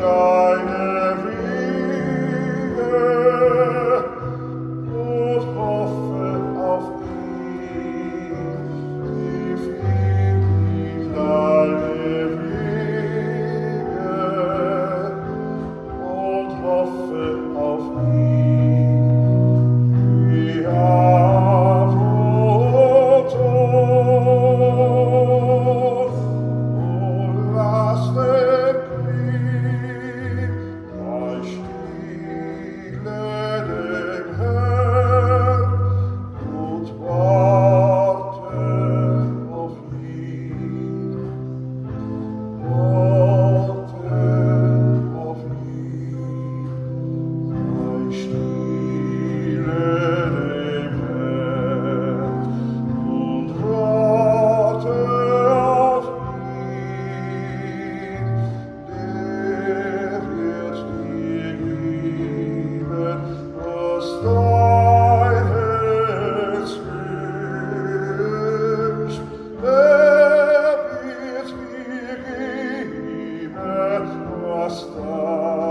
deine Wege und hoffe auf ihn. Tief in deine Wege und hoffe auf ihn. Ja, Brot und lass den Krieg bei Stille dem Herrn und warte auf ihn. Warte auf ihn. Bei Stille dem Herrn und warte auf ihn. Der wird dir geben, was dein Herz wünscht. Der wird dir geben, was dein